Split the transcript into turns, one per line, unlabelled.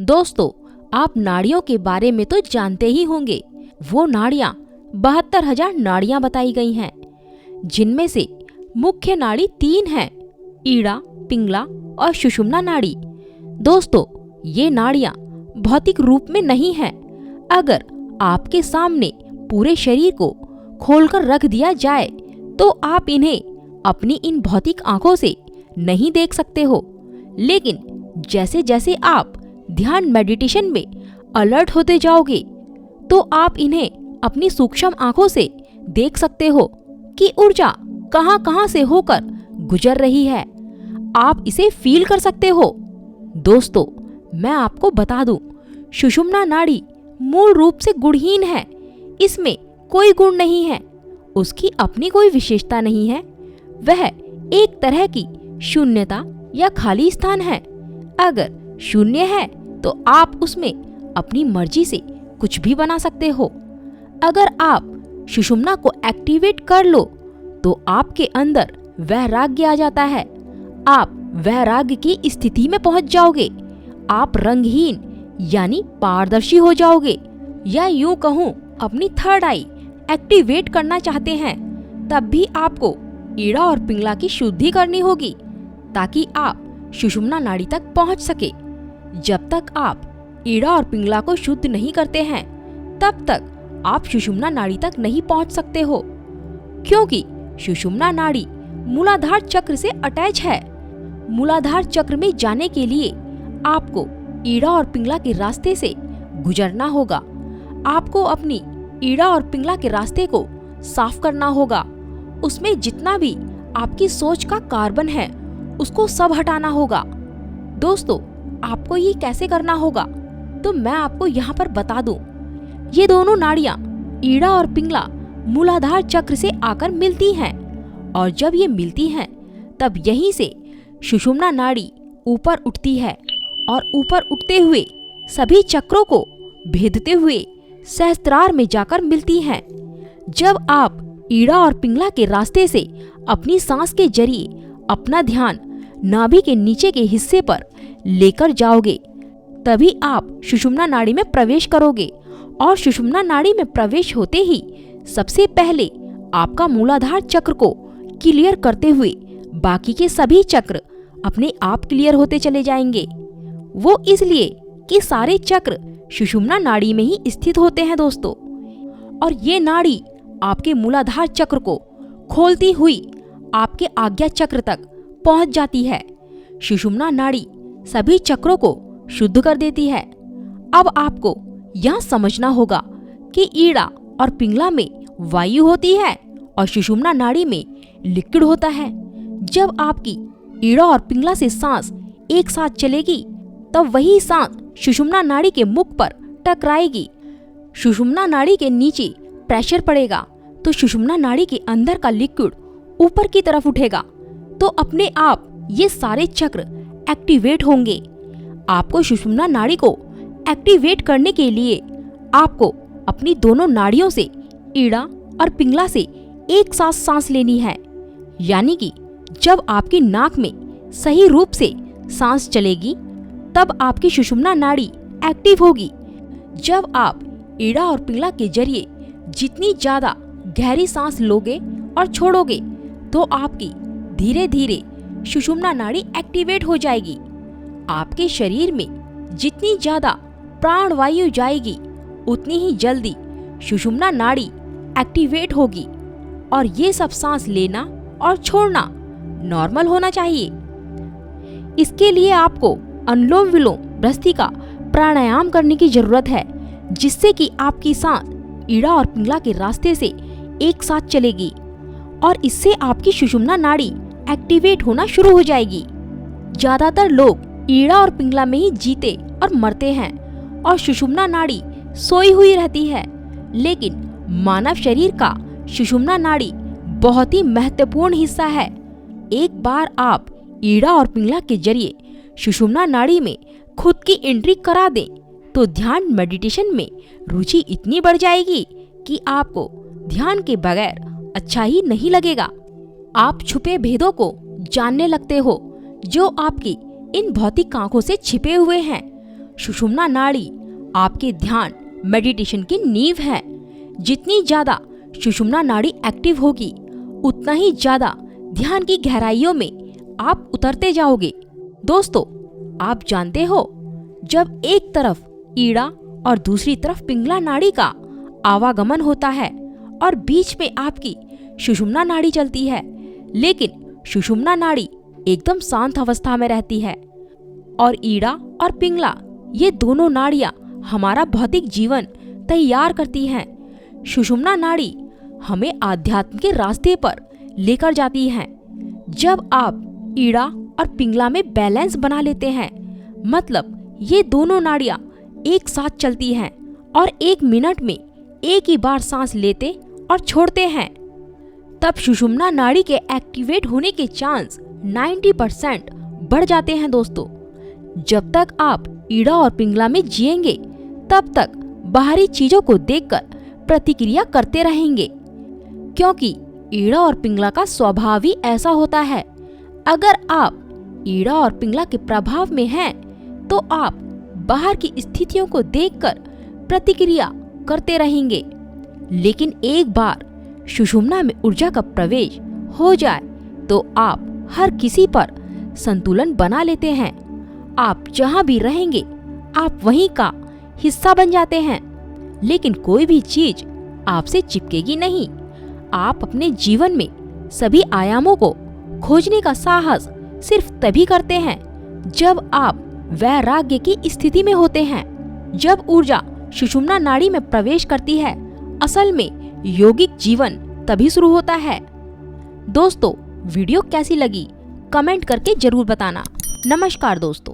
दोस्तों, आप नाड़ियों के बारे में तो जानते ही होंगे। वो नाड़ियाँ 72,000 नाड़ियाँ बताई गई हैं, जिनमें से मुख्य नाड़ी 3 हैं, ईड़ा, पिंगला और सुषुम्ना नाड़ी। दोस्तों, ये नाड़ियाँ भौतिक रूप में नहीं हैं। अगर आपके सामने पूरे शरीर को खोलकर रख दिया जाए तो आप इन्हें अपनी इन भौतिक आंखों से नहीं देख सकते हो। लेकिन जैसे जैसे आप ध्यान मेडिटेशन में अलर्ट होते जाओगे तो आप इन्हें अपनी सूक्ष्म आंखों से देख सकते हो कि ऊर्जा कहां कहां से होकर गुजर रही है। आप इसे फील कर सकते हो। दोस्तों, मैं आपको बता दूं, सुषुम्ना नाड़ी मूल रूप से गुणहीन है। इसमें कोई गुण नहीं है, उसकी अपनी कोई विशेषता नहीं है। वह एक तरह की शून्यता या खाली स्थान है। अगर शून्य है तो आप उसमें अपनी मर्जी से कुछ भी बना सकते हो। अगर आप सुषुम्ना को एक्टिवेट कर लो तो आपके अंदर वैराग्य आ जाता है। आप वैराग्य की स्थिति में पहुंच जाओगे। आप रंगहीन यानी पारदर्शी हो जाओगे, या यूं कहूं अपनी थर्ड आई एक्टिवेट करना चाहते हैं, तब भी आपको ईड़ा और पिंगला की शुद्धि करनी होगी ताकि आप सुषुम्ना नाड़ी तक पहुंच सके। जब तक आप ईड़ा और पिंगला को शुद्ध नहीं करते हैं, तब तक आप सुषुम्ना नाड़ी तक नहीं पहुंच सकते हो, क्योंकि सुषुम्ना नाड़ी मूलाधार चक्र से अटैच है। मूलाधार चक्र में जाने के लिए आपको ईड़ा और पिंगला के रास्ते से गुजरना होगा। आपको अपनी ईड़ा और पिंगला के रास्ते को साफ करना होगा। उसमें जितना भी आपकी सोच का कार्बन है उसको सब हटाना होगा। दोस्तों, आपको ये कैसे करना होगा तो मैं आपको यहाँ पर बता दूं। ये दोनों नाड़ियाँ ईड़ा और पिंगला मूलाधार चक्र से आकर मिलती हैं, और जब ये मिलती हैं तब यहीं से सुषुम्ना नाड़ी ऊपर उठती है और ऊपर उठते हुए सभी चक्रों को भेदते हुए सहस्त्रार में जाकर मिलती हैं। जब आप ईड़ा और पिंगला के रास्ते से अपनी सांस के जरिए अपना ध्यान नाभि के नीचे के हिस्से पर लेकर जाओगे, तभी आप सुषुम्ना नाड़ी में प्रवेश करोगे। और सुषुम्ना नाड़ी में प्रवेश होते ही सबसे पहले आपका मूलाधार चक्र को क्लियर करते हुए बाकी के सभी चक्र अपने आप क्लियर होते चले जाएंगे। वो इसलिए कि सारे चक्र सुषुम्ना नाड़ी में ही स्थित होते हैं दोस्तों। और ये नाड़ी आपके मूलाधार चक्र को खोलती हुई आपके आज्ञा चक्र तक पहुंच जाती है। सुषुम्ना नाड़ी सभी चक्रों को शुद्ध कर देती है। अब आपको यह समझना होगा कि ईड़ा और पिंगला में वायु होती है और सुषुम्ना नाड़ी में लिक्विड होता है। जब आपकी ईड़ा और पिंगला से सांस एक साथ चलेगी तब वही सांस सुषुम्ना नाड़ी के मुख पर टकराएगी। सुषुम्ना नाड़ी के नीचे प्रेशर पड़ेगा तो सुषुम्ना नाड़ी के अंदर का लिक्विड ऊपर की तरफ उठेगा, तो अपने आप ये सारे चक्र एक्टिवेट होंगे। आपको सुषुम्ना नाड़ी को एक्टिवेट करने के लिए आपको अपनी दोनों नाड़ियों से ईड़ा और पिंगला से एक साथ सांस लेनी है। यानी कि जब आपकी नाक में सही रूप से सांस चलेगी तब आपकी सुषुम्ना नाड़ी एक्टिव होगी। जब आप ईड़ा और पिंगला के जरिए जितनी ज्यादा गहरी सांस लोगे और छोड़ोगे तो आपकी धीरे धीरे सुषुम्ना नाड़ी एक्टिवेट हो जाएगी। आपके शरीर में जितनी ज्यादा प्राण वायु जाएगी उतनी ही जल्दी सुषुम्ना नाड़ी एक्टिवेट होगी, और ये सब सांस लेना और छोड़ना नॉर्मल होना चाहिए। इसके लिए आपको अनुलोम विलोम भ्रस्त्रिका प्राणायाम करने की जरूरत है, जिससे कि आपकी सांस ईड़ा और पिंगला के रास्ते से एक साथ चलेगी और इससे आपकी सुषुम्ना नाड़ी एक्टिवेट होना शुरू हो जाएगी। ज्यादातर लोग ईड़ा और पिंगला में ही जीते और मरते हैं और सुषुम्ना नाड़ी सोई हुई रहती है, लेकिन मानव शरीर का सुषुम्ना नाड़ी बहुत ही महत्वपूर्ण हिस्सा है। एक बार आप ईड़ा और पिंगला के जरिए सुषुम्ना नाड़ी में खुद की एंट्री करा दें तो ध्यान मेडिटेशन में रुचि इतनी बढ़ जाएगी कि आपको ध्यान के बगैर अच्छा ही नहीं लगेगा। आप छुपे भेदों को जानने लगते हो जो आपकी इन भौतिक आंखों से छिपे हुए हैं। सुषुम्ना नाड़ी आपके ध्यान मेडिटेशन की नींव है। जितनी ज्यादा सुषुम्ना नाड़ी एक्टिव होगी, उतना ही ज्यादा ध्यान की गहराइयों में आप उतरते जाओगे। दोस्तों, आप जानते हो, जब एक तरफ ईड़ा और दूसरी तरफ पिंगला नाड़ी का आवागमन होता है और बीच में आपकी सुषुम्ना नाड़ी चलती है, लेकिन सुषुम्ना नाड़ी एकदम शांत अवस्था में रहती है और ईड़ा और पिंगला, ये दोनों नाड़ियां हमारा भौतिक जीवन तैयार करती हैं। सुषुम्ना नाड़ी हमें आध्यात्म के रास्ते पर लेकर जाती हैं। जब आप ईड़ा और पिंगला में बैलेंस बना लेते हैं, मतलब ये दोनों नाड़ियां एक साथ चलती हैं और 1 मिनट में एक ही बार सांस लेते और छोड़ते हैं, तब सुषुम्ना नाड़ी के एक्टिवेट होने के चांस 90% बढ़ जाते हैं। दोस्तों, जब तक आप ईड़ा और पिंगला में जिएंगे, तब तक बाहरी चीजों को देखकर प्रतिक्रिया करते रहेंगे, क्योंकि ईड़ा और पिंगला का स्वभाव ही ऐसा होता है। अगर आप ईड़ा और पिंगला के प्रभाव में हैं, तो आप बाहर की स्थितियों को देखकर प्रतिक्रिया करते रहेंगे। लेकिन एक बार सुषुम्ना में ऊर्जा का प्रवेश हो जाए, तो आप हर किसी पर संतुलन बना लेते हैं। आप जहां भी रहेंगे, आप वहीं का हिस्सा बन जाते हैं। लेकिन कोई भी चीज आपसे चिपकेगी नहीं। आप अपने जीवन में सभी आयामों को खोजने का साहस सिर्फ तभी करते हैं जब आप वैराग्य की स्थिति में होते हैं। जब ऊर्जा सुषुम्ना नाड़ी में प्रवेश करती है, असल में योगिक जीवन तभी शुरू होता है। दोस्तों, वीडियो कैसी लगी कमेंट करके जरूर बताना। नमस्कार दोस्तों।